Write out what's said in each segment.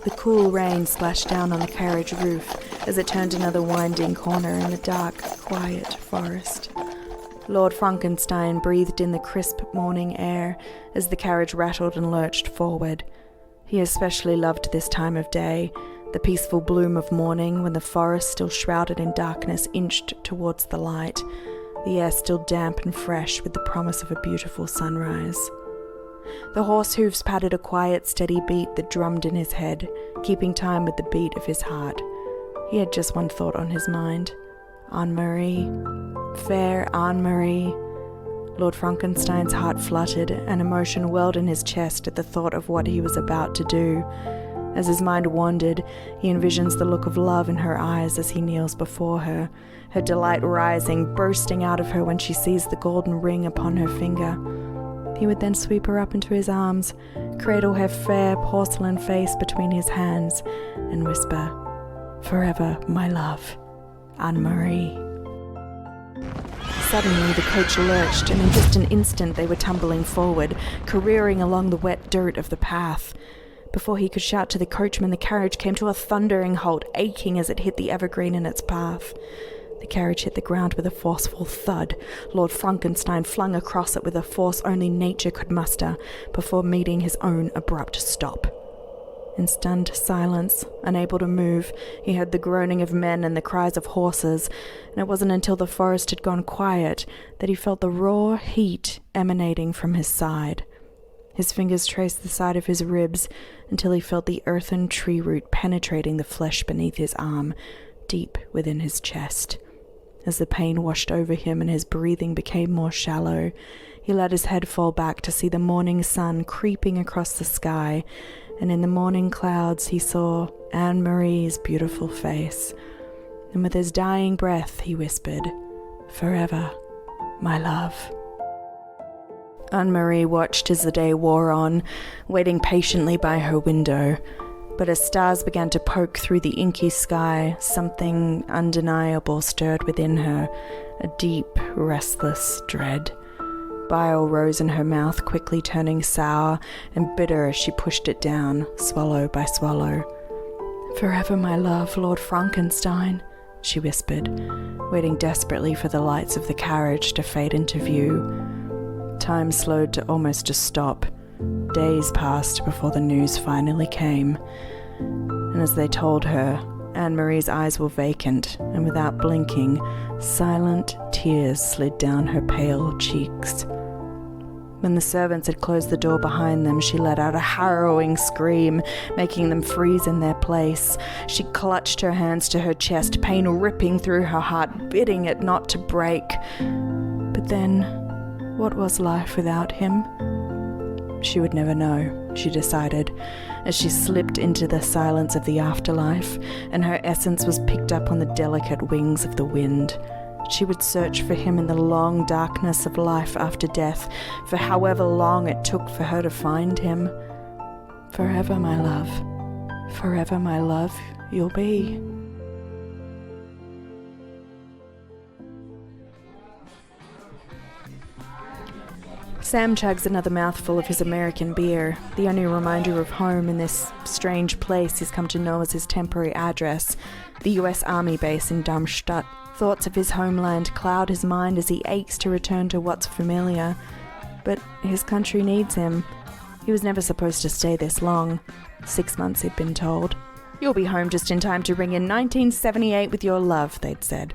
The cool rain splashed down on the carriage roof as it turned another winding corner in the dark, quiet forest. Lord Frankenstein breathed in the crisp morning air as the carriage rattled and lurched forward. He especially loved this time of day, the peaceful bloom of morning when the forest, still shrouded in darkness, inched towards the light, the air still damp and fresh with the promise of a beautiful sunrise. The horse hooves patted a quiet, steady beat that drummed in his head, keeping time with the beat of his heart. He had just one thought on his mind. Anne-Marie. Fair Anne-Marie. Lord Frankenstein's heart fluttered, and emotion welled in his chest at the thought of what he was about to do. As his mind wandered, he envisions the look of love in her eyes as he kneels before her, her delight rising, bursting out of her when she sees the golden ring upon her finger. He would then sweep her up into his arms, cradle her fair porcelain face between his hands, and whisper, "Forever, my love, Anne-Marie." Suddenly the coach lurched, and in just an instant they were tumbling forward, careering along the wet dirt of the path. Before he could shout to the coachman, the carriage came to a thundering halt, aching as it hit the evergreen in its path. The carriage hit the ground with a forceful thud. Lord Frankenstein flung across it with a force only nature could muster, before meeting his own abrupt stop. In stunned silence, unable to move, he heard the groaning of men and the cries of horses, and it wasn't until the forest had gone quiet that he felt the raw heat emanating from his side. His fingers traced the side of his ribs until he felt the earthen tree root penetrating the flesh beneath his arm, deep within his chest. As the pain washed over him and his breathing became more shallow, he let his head fall back to see the morning sun creeping across the sky, and in the morning clouds he saw Anne-Marie's beautiful face. And with his dying breath he whispered, "Forever, my love." Anne-Marie watched as the day wore on, waiting patiently by her window. But as stars began to poke through the inky sky, something undeniable stirred within her, a deep, restless dread. Bile rose in her mouth, quickly turning sour and bitter as she pushed it down, swallow by swallow. "Forever, my love, Lord Frankenstein," she whispered, waiting desperately for the lights of the carriage to fade into view. Time slowed to almost a stop. Days passed before the news finally came. And as they told her, Anne-Marie's eyes were vacant, and without blinking, silent tears slid down her pale cheeks. When the servants had closed the door behind them, she let out a harrowing scream, making them freeze in their place. She clutched her hands to her chest, pain ripping through her heart, bidding it not to break. But then, what was life without him? She would never know, she decided, as she slipped into the silence of the afterlife, and her essence was picked up on the delicate wings of the wind. She would search for him in the long darkness of life after death, for however long it took for her to find him. "Forever, my love, you'll be." Sam chugs another mouthful of his American beer, the only reminder of home in this strange place he's come to know as his temporary address, the US Army base in Darmstadt. Thoughts of his homeland cloud his mind as he aches to return to what's familiar. But his country needs him. He was never supposed to stay this long. 6 months, he'd been told. "You'll be home just in time to ring in 1978 with your love," they'd said.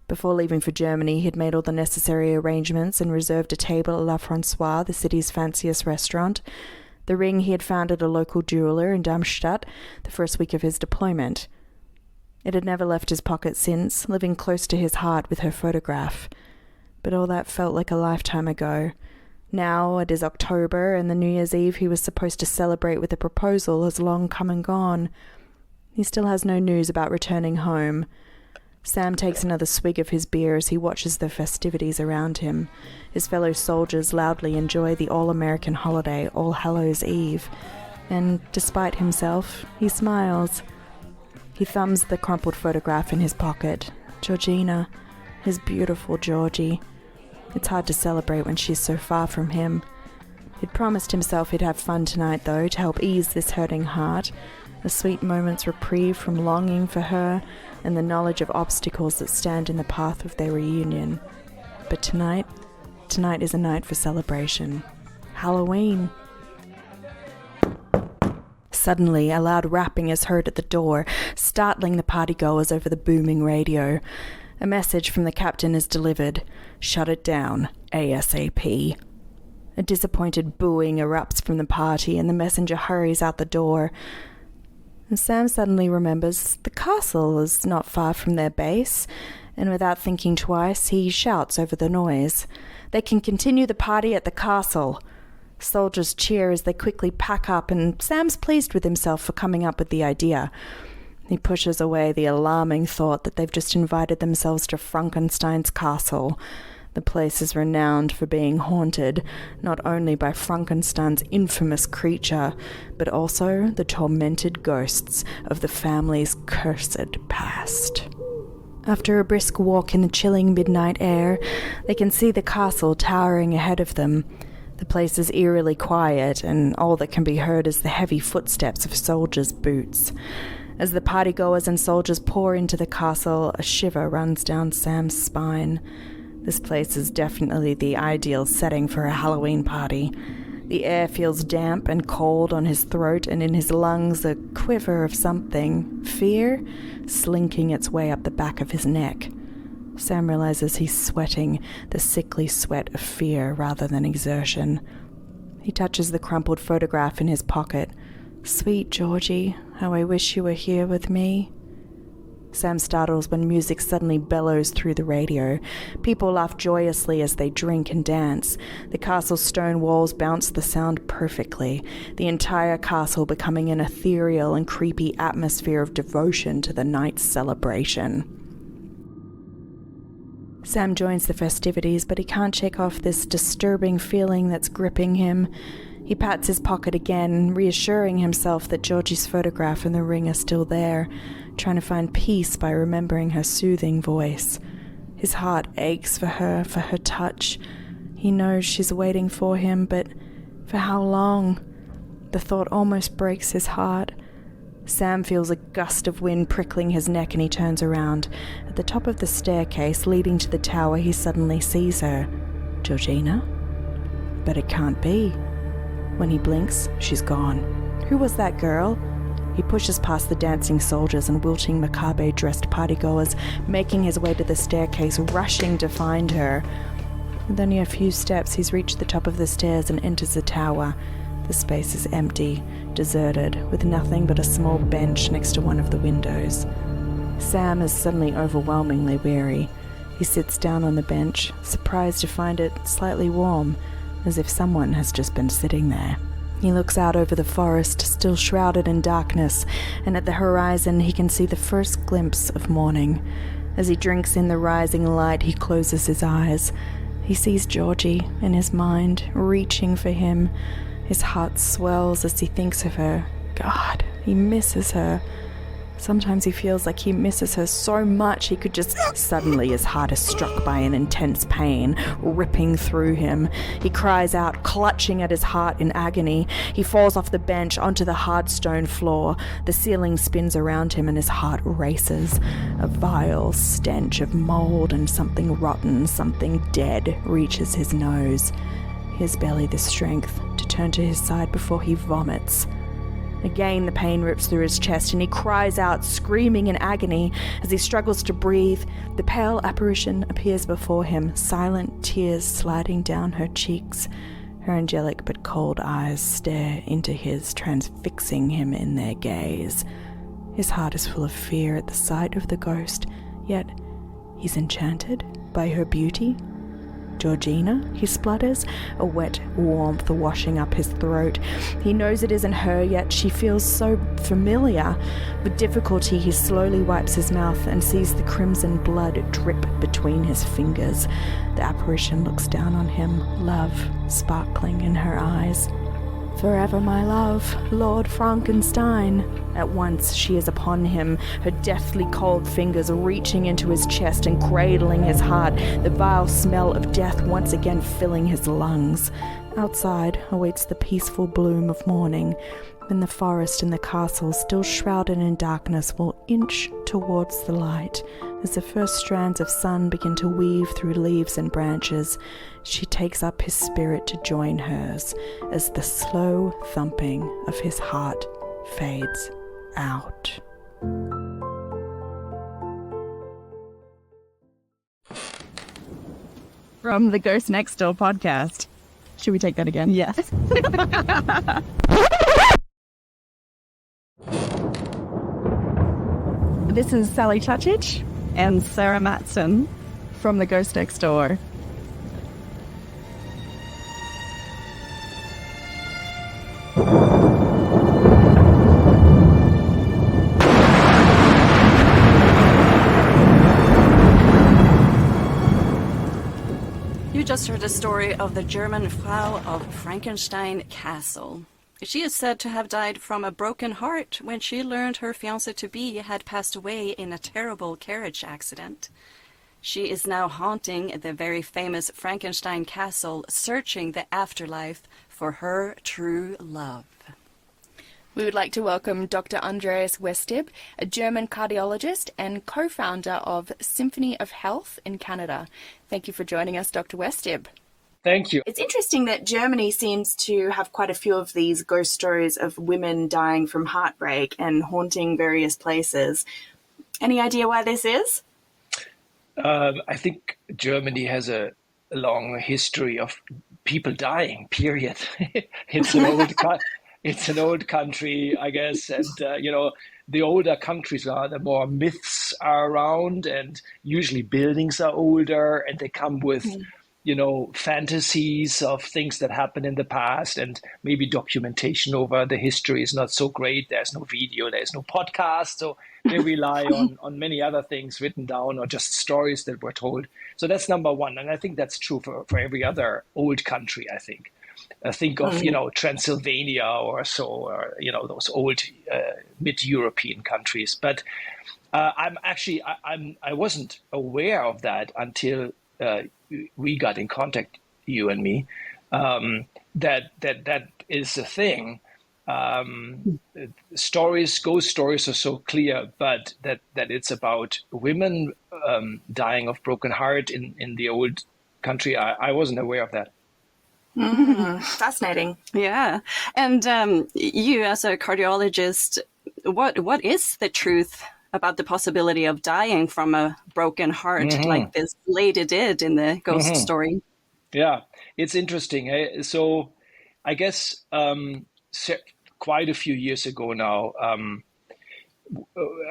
Before leaving for Germany, he'd made all the necessary arrangements and reserved a table at La Françoise, the city's fanciest restaurant. The ring he had found at a local jeweler in Darmstadt the first week of his deployment. It had never left his pocket since, living close to his heart with her photograph. But all that felt like a lifetime ago. Now, it is October, and the New Year's Eve he was supposed to celebrate with a proposal has long come and gone. He still has no news about returning home. Sam takes another swig of his beer as he watches the festivities around him. His fellow soldiers loudly enjoy the all-American holiday, All Hallows' Eve. And, despite himself, he smiles. He thumbs the crumpled photograph in his pocket. Georgina, his beautiful Georgie. It's hard to celebrate when she's so far from him. He'd promised himself he'd have fun tonight, though, to help ease this hurting heart, a sweet moment's reprieve from longing for her and the knowledge of obstacles that stand in the path of their reunion. But tonight is a night for celebration. Halloween. Suddenly, a loud rapping is heard at the door, startling the partygoers over the booming radio. A message from the captain is delivered. Shut it down, ASAP. A disappointed booing erupts from the party, and the messenger hurries out the door. And Sam suddenly remembers the castle is not far from their base, and without thinking twice, he shouts over the noise. They can continue the party at the castle. Soldiers cheer as they quickly pack up, and Sam's pleased with himself for coming up with the idea. He pushes away the alarming thought that they've just invited themselves to Frankenstein's castle. The place is renowned for being haunted, not only by Frankenstein's infamous creature, but also the tormented ghosts of the family's cursed past. After a brisk walk in the chilling midnight air, they can see the castle towering ahead of them. The place is eerily quiet, and all that can be heard is the heavy footsteps of soldiers' boots. As the partygoers and soldiers pour into the castle, a shiver runs down Sam's spine. This place is definitely the ideal setting for a Halloween party. The air feels damp and cold on his throat, and in his lungs a quiver of something, fear, slinking its way up the back of his neck. Sam realizes he's sweating, the sickly sweat of fear rather than exertion. He touches the crumpled photograph in his pocket. Sweet Georgie, how I wish you were here with me. Sam startles when music suddenly bellows through the radio. People laugh joyously as they drink and dance. The castle's stone walls bounce the sound perfectly, the entire castle becoming an ethereal and creepy atmosphere of devotion to the night's celebration. Sam joins the festivities, but he can't shake off this disturbing feeling that's gripping him. He pats his pocket again, reassuring himself that Georgie's photograph and the ring are still there, trying to find peace by remembering her soothing voice. His heart aches for her touch. He knows she's waiting for him, but for how long? The thought almost breaks his heart. Sam feels a gust of wind prickling his neck, and he turns around. At the top of the staircase leading to the tower, he suddenly sees her. Georgina? But it can't be. When he blinks, she's gone. Who was that girl? He pushes past the dancing soldiers and wilting macabre-dressed partygoers, making his way to the staircase, rushing to find her. With only a few steps, he's reached the top of the stairs and enters the tower. The space is empty, deserted, with nothing but a small bench next to one of the windows. Sam is suddenly overwhelmingly weary. He sits down on the bench, surprised to find it slightly warm, as if someone has just been sitting there. He looks out over the forest, still shrouded in darkness, and at the horizon he can see the first glimpse of morning. As he drinks in the rising light, he closes his eyes. He sees Georgie in his mind, reaching for him. His heart swells as he thinks of her. God, he misses her. Sometimes he feels like he misses her so much he could just... Suddenly his heart is struck by an intense pain, ripping through him. He cries out, clutching at his heart in agony. He falls off the bench onto the hard stone floor. The ceiling spins around him and his heart races. A vile stench of mold and something rotten, something dead, reaches his nose. He has barely the strength to turn to his side before he vomits. Again, the pain rips through his chest, and he cries out, screaming in agony. As he struggles to breathe, the pale apparition appears before him, silent tears sliding down her cheeks. Her angelic but cold eyes stare into his, transfixing him in their gaze. His heart is full of fear at the sight of the ghost, yet he's enchanted by her beauty. Georgina, he splutters, a wet warmth washing up his throat. He knows it isn't her, yet she feels so familiar. With difficulty, he slowly wipes his mouth and sees the crimson blood drip between his fingers. The apparition looks down on him, love sparkling in her eyes. Forever, my love, Lord Frankenstein. At once she is upon him, her deathly cold fingers reaching into his chest and cradling his heart, the vile smell of death once again filling his lungs. Outside awaits the peaceful bloom of morning, when the forest and the castle, still shrouded in darkness, will inch towards the light. As the first strands of sun begin to weave through leaves and branches, she takes up his spirit to join hers, as the slow thumping of his heart fades out. From the Ghost Next Door podcast. Should we take that again? Yes. This is Sally Čačič and Sara Mattsson from the Ghost Next Door. You just heard the story of the German Frau of Frankenstein castle. She is said to have died from a broken heart when she learned her fiancé-to-be had passed away in a terrible carriage accident. She is now haunting the very famous Frankenstein castle, searching the afterlife for her true love. We would like to welcome Dr. Andreas Westib, a German cardiologist and co-founder of Symphony of Health in Canada. Thank you for joining us, Dr. Westib. Thank you. It's interesting that Germany seems to have quite a few of these ghost stories of women dying from heartbreak and haunting various places. Any idea why this is? I think Germany has a long history of people dying, period. It's an old country, I guess, and the older countries are, the more myths are around, and usually buildings are older, and they come with, fantasies of things that happened in the past, and maybe documentation over the history is not so great. There's no video, there's no podcast, so they rely on many other things written down or just stories that were told. So that's number one, and I think that's true for every other old country, I think. Think of, Transylvania or so, or, those old mid-European countries. But I wasn't aware of that until we got in contact, you and me, that is a thing. Ghost stories are so clear, but that it's about women dying of broken heart in the old country, I wasn't aware of that. Fascinating. Yeah. And you, as a cardiologist, what is the truth about the possibility of dying from a broken heart like this lady did in the ghost story? Yeah, it's interesting. So I guess quite a few years ago now,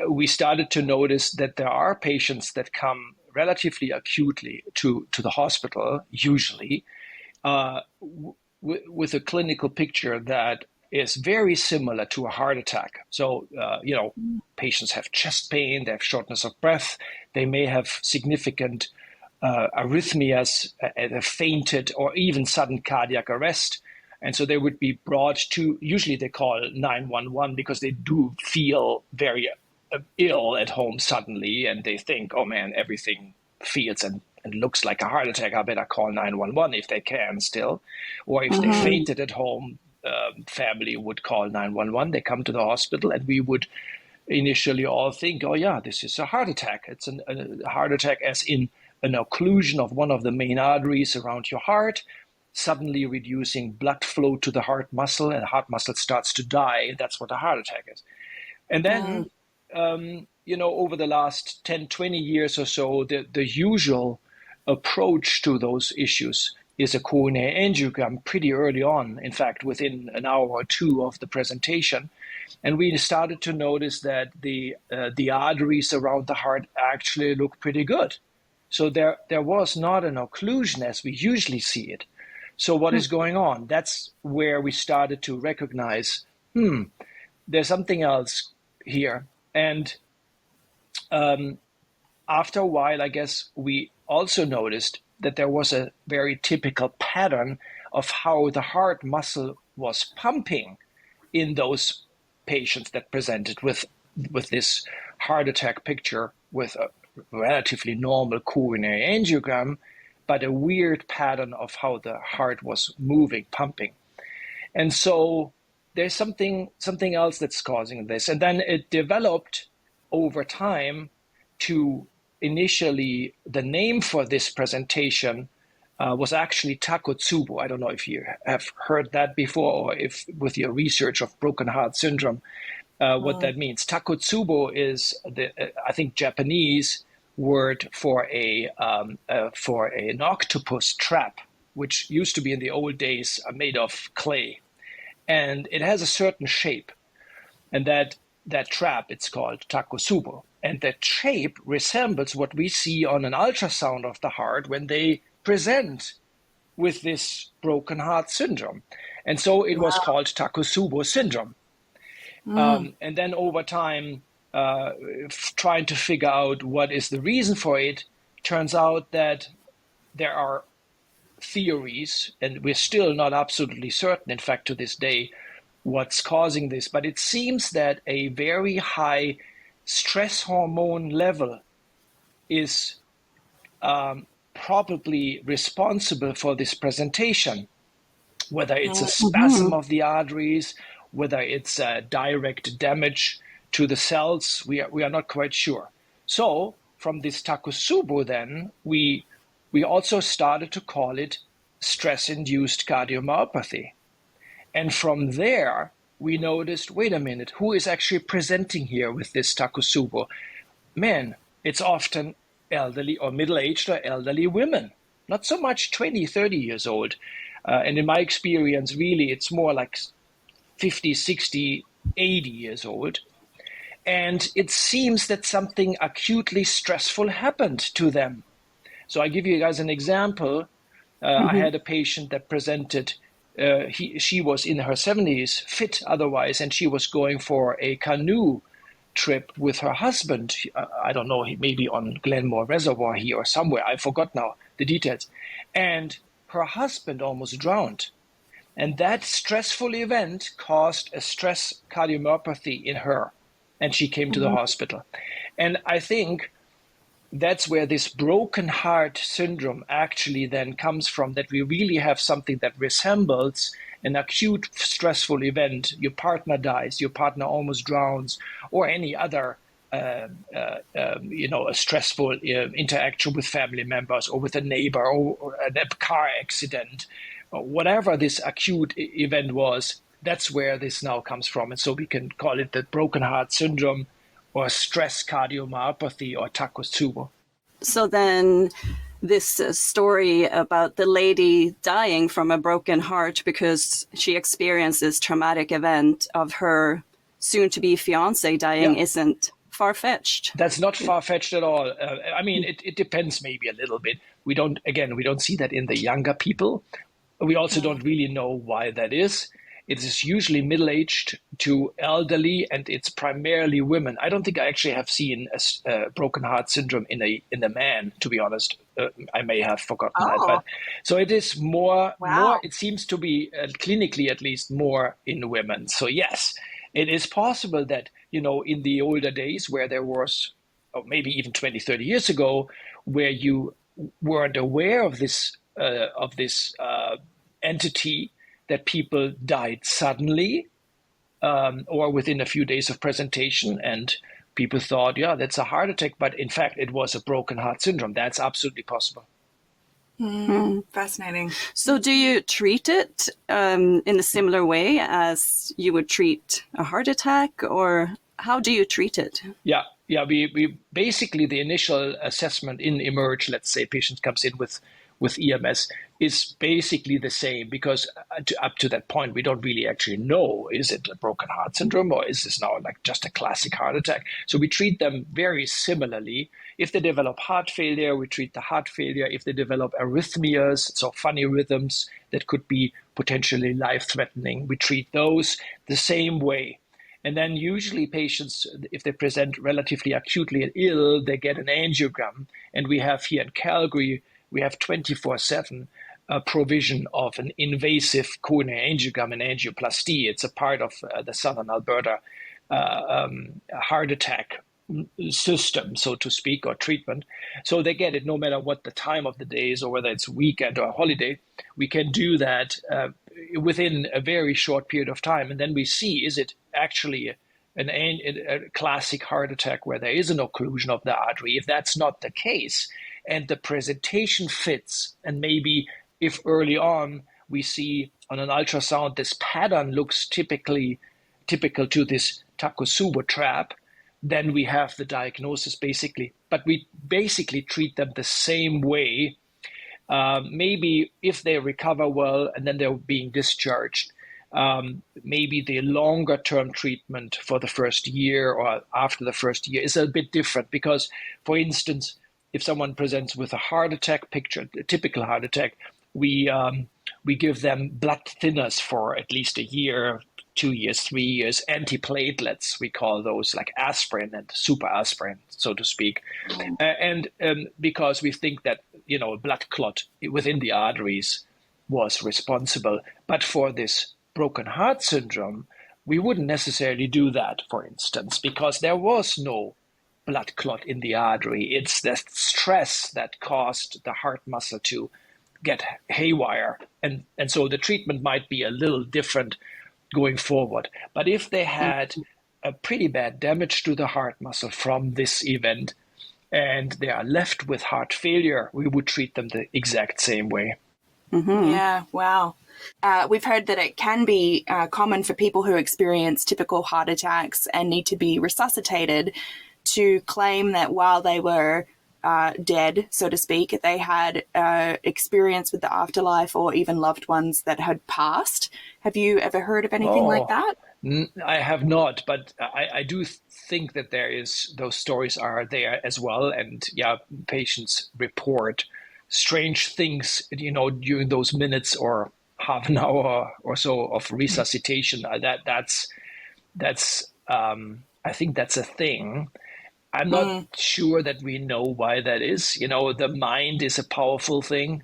we started to notice that there are patients that come relatively acutely to the hospital, usually, with a clinical picture that is very similar to a heart attack. So, patients have chest pain, they have shortness of breath, they may have significant arrhythmias, have fainted, or even sudden cardiac arrest. And so they would be brought to, usually they call 911 because they do feel very ill at home suddenly, and they think, oh man, everything feels and looks like a heart attack, I better call 911 if they can still. Or if they fainted at home, family would call 911. They come to the hospital, and we would initially all think, oh yeah, this is a heart attack. It's a heart attack as in an occlusion of one of the main arteries around your heart, suddenly reducing blood flow to the heart muscle, and the heart muscle starts to die. That's what a heart attack is. And then, over the last 10, 20 years or so, the usual approach to those issues is a coronary angiogram pretty early on, in fact, within an hour or two of the presentation. And we started to notice that the arteries around the heart actually look pretty good. So there was not an occlusion as we usually see it. So what is going on? That's where we started to recognize, there's something else here. And after a while, I guess we also noticed that there was a very typical pattern of how the heart muscle was pumping in those patients that presented with this heart attack picture with a relatively normal coronary angiogram. but a weird pattern of how the heart was moving, pumping. And so there's something else that's causing this. And then it developed over time to initially, the name for this presentation was actually Takotsubo. I don't know if you have heard that before, or if with your research of broken heart syndrome, what that means. Takotsubo is I think Japanese word for an octopus trap, which used to be in the old days made of clay, and it has a certain shape, and that trap, it's called Takotsubo, and that shape resembles what we see on an ultrasound of the heart when they present with this broken heart syndrome. And so it was called Takotsubo syndrome. And then over time, trying to figure out what is the reason for it, turns out that there are theories, and we're still not absolutely certain, in fact, to this day, what's causing this. But it seems that a very high stress hormone level is probably responsible for this presentation, whether it's a spasm of the arteries, whether it's a direct damage to the cells, we are not quite sure. So from this Takotsubo then, we also started to call it stress-induced cardiomyopathy. And from there, we noticed, wait a minute, who is actually presenting here with this Takotsubo? Man, it's often elderly or middle-aged or elderly women, not so much 20, 30 years old. And in my experience, really, it's more like 50, 60, 80 years old. And it seems that something acutely stressful happened to them. So I give you guys an example. I had a patient that presented, she was in her 70s, fit otherwise, and she was going for a canoe trip with her husband. I don't know, maybe on Glenmore Reservoir here or somewhere. I forgot now the details. And her husband almost drowned. And that stressful event caused a stress cardiomyopathy in her. And she came to the hospital. And I think that's where this broken heart syndrome actually then comes from, that we really have something that resembles an acute stressful event. Your partner dies, your partner almost drowns, or any other a stressful interaction with family members or with a neighbor, or a car accident, or whatever this acute event was. That's where this now comes from. And so we can call it the broken heart syndrome, or stress cardiomyopathy, or Takotsubo. So then this story about the lady dying from a broken heart because she experienced this traumatic event of her soon-to-be fiancé dying isn't far-fetched. That's not far-fetched at all. I mean, it depends maybe a little bit. We don't see that in the younger people. We also don't really know why that is. It is usually middle-aged to elderly, and it's primarily women. I don't think I actually have seen a broken heart syndrome in a man, to be honest. I may have forgotten that. But so it is more, it seems to be clinically at least more in women. So yes, it is possible that, in the older days where there was, or maybe even 20, 30 years ago, where you weren't aware of this entity, that people died suddenly or within a few days of presentation, and people thought, that's a heart attack, but in fact it was a broken heart syndrome. That's absolutely possible. Fascinating. So do you treat it in a similar way as you would treat a heart attack, or how do you treat it? Yeah, we basically, the initial assessment in Emerge, let's say patient comes in with EMS, is basically the same, because up to that point, we don't really actually know, is it a broken heart syndrome, or is this now like just a classic heart attack? So we treat them very similarly. If they develop heart failure, we treat the heart failure. If they develop arrhythmias, so funny rhythms that could be potentially life-threatening, we treat those the same way. And then usually patients, if they present relatively acutely ill, they get an angiogram. And we have here in Calgary, we have 24/7 provision of an invasive coronary angiogram and angioplasty. It's a part of the Southern Alberta heart attack system, so to speak, or treatment. So they get it no matter what the time of the day is, or whether it's weekend or holiday. We can do that within a very short period of time. And then we see, is it actually a classic heart attack where there is an occlusion of the artery? If that's not the case, and the presentation fits, and maybe if early on we see on an ultrasound this pattern looks typical to this Takotsubo trap, then we have the diagnosis basically. But we basically treat them the same way. Maybe if they recover well and then they're being discharged, maybe the longer term treatment for the first year or after the first year is a bit different. Because, for instance, if someone presents with a heart attack picture, a typical heart attack, we give them blood thinners for at least a year, 2 years, 3 years, antiplatelets, we call those, like aspirin and super aspirin, so to speak. And because we think that, a blood clot within the arteries was responsible. But for this broken heart syndrome, we wouldn't necessarily do that, for instance, because there was no blood clot in the artery. It's the stress that caused the heart muscle to get haywire. And so the treatment might be a little different going forward. But if they had a pretty bad damage to the heart muscle from this event and they are left with heart failure, we would treat them the exact same way. Mm-hmm. Yeah, wow. We've heard that it can be common for people who experience typical heart attacks and need to be resuscitated to claim that while they were dead, so to speak, they had experience with the afterlife or even loved ones that had passed. Have you ever heard of anything like that? I have not, but I do think that those stories are there as well. And patients report strange things, during those minutes or half an hour or so of resuscitation. That's I think that's a thing. I'm not sure that we know why that is. The mind is a powerful thing,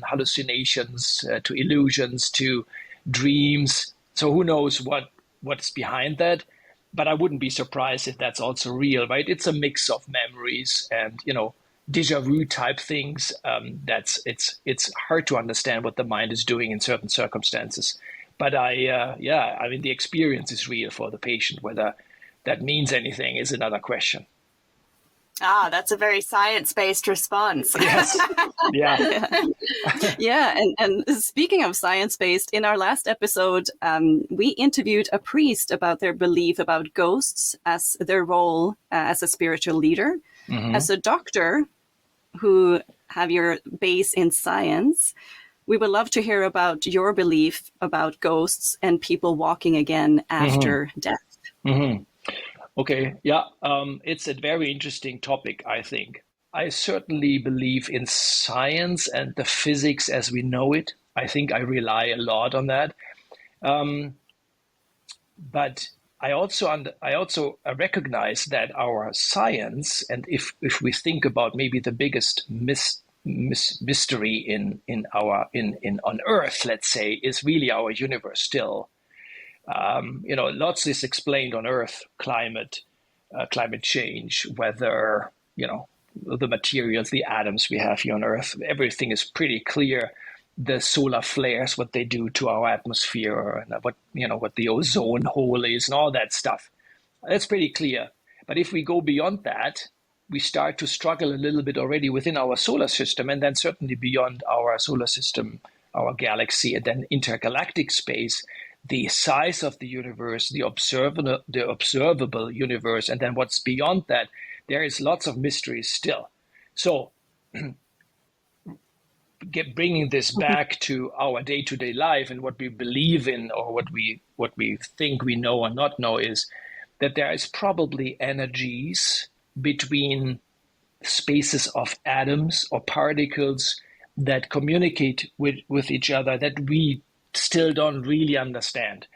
hallucinations to illusions to dreams. So who knows what's behind that? But I wouldn't be surprised if that's also real, right? It's a mix of memories and, déjà vu type things. It's hard to understand what the mind is doing in certain circumstances. But the experience is real for the patient. Whether that means anything is another question. That's a very science-based response. Yes. Yeah. Yeah. And speaking of science-based, in our last episode, we interviewed a priest about their belief about ghosts as their role as a spiritual leader. Mm-hmm. As a doctor who have your base in science, we would love to hear about your belief about ghosts and people walking again after death. Mm-hmm. Okay, yeah, it's a very interesting topic, I think. I certainly believe in science and the physics as we know it. I think I rely a lot on that. But I also recognize that our science, and if we think about maybe the biggest mystery on Earth, let's say, is really our universe still. Lots is explained on Earth, climate change, weather, the materials, the atoms we have here on Earth. Everything is pretty clear. The solar flares, what they do to our atmosphere, and what the ozone hole is, and all that stuff. That's pretty clear. But if we go beyond that, we start to struggle a little bit already within our solar system, and then certainly beyond our solar system, our galaxy, and then intergalactic space. The size of the universe, the observable universe, and then what's beyond that, there is lots of mysteries still. So bringing this back to our day-to-day life and what we believe in or what we think we know or not know is that there is probably energies between spaces of atoms or particles that communicate with each other that we still don't really understand.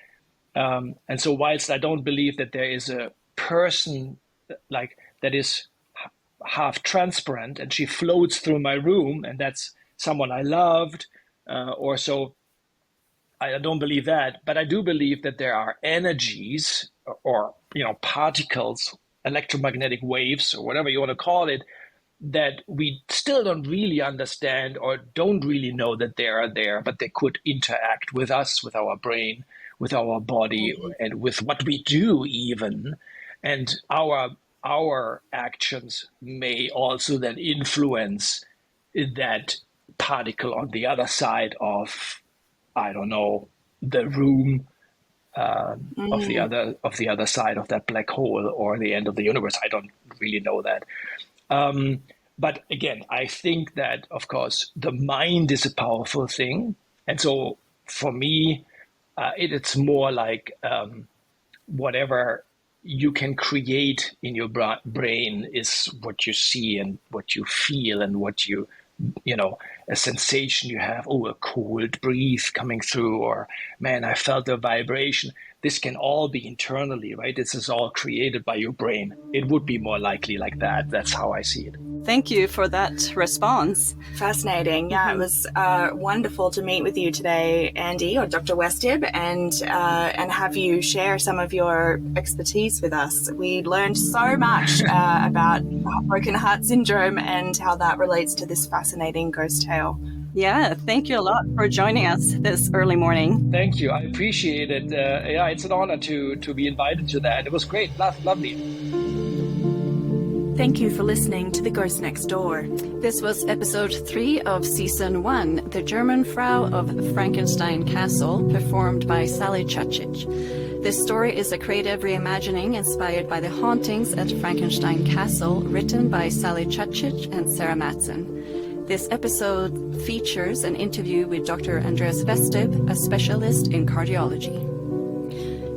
And so whilst I don't believe that there is a person like that is half transparent and she floats through my room and that's someone I loved or so, I don't believe that. But I do believe that there are energies or particles electromagnetic waves or whatever you want to call it, that we still don't really understand or don't really know that they are there, but they could interact with us, with our brain, with our body, and with what we do even. And our actions may also then influence that particle on the other side of, I don't know, the room, of the other side of that black hole or the end of the universe. I don't really know that. But again, I think that, of course, the mind is a powerful thing. And so for me, it's more like whatever you can create in your brain is what you see and what you feel and what you a sensation you have, a cold breeze coming through, or man, I felt a vibration. This can all be internally, right? This is all created by your brain. It would be more likely like that. That's how I see it. Thank you for that response. Fascinating. Yeah, it was wonderful to meet with you today, Andy, or Dr. Westib, and have you share some of your expertise with us. We learned so much about broken heart syndrome and how that relates to this fascinating ghost tale. Yeah, thank you a lot for joining us this early morning. Thank you. I appreciate it. It's an honor to be invited to that. It was great. Lovely. Thank you for listening to The Ghost Next Door. This was episode 3 of season 1, The German Frau of Frankenstein Castle, performed by Sally Čačič. This story is a creative reimagining inspired by the hauntings at Frankenstein Castle, written by Sally Čačič and Sara Mattsson. This episode features an interview with Dr. Andreas Westib, a specialist in cardiology.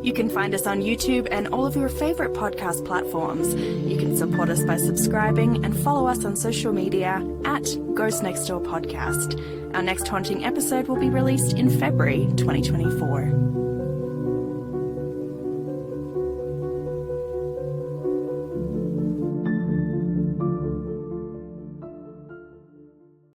You can find us on YouTube and all of your favorite podcast platforms. You can support us by subscribing and follow us on social media at Ghost Next Door Podcast. Our next haunting episode will be released in February 2024.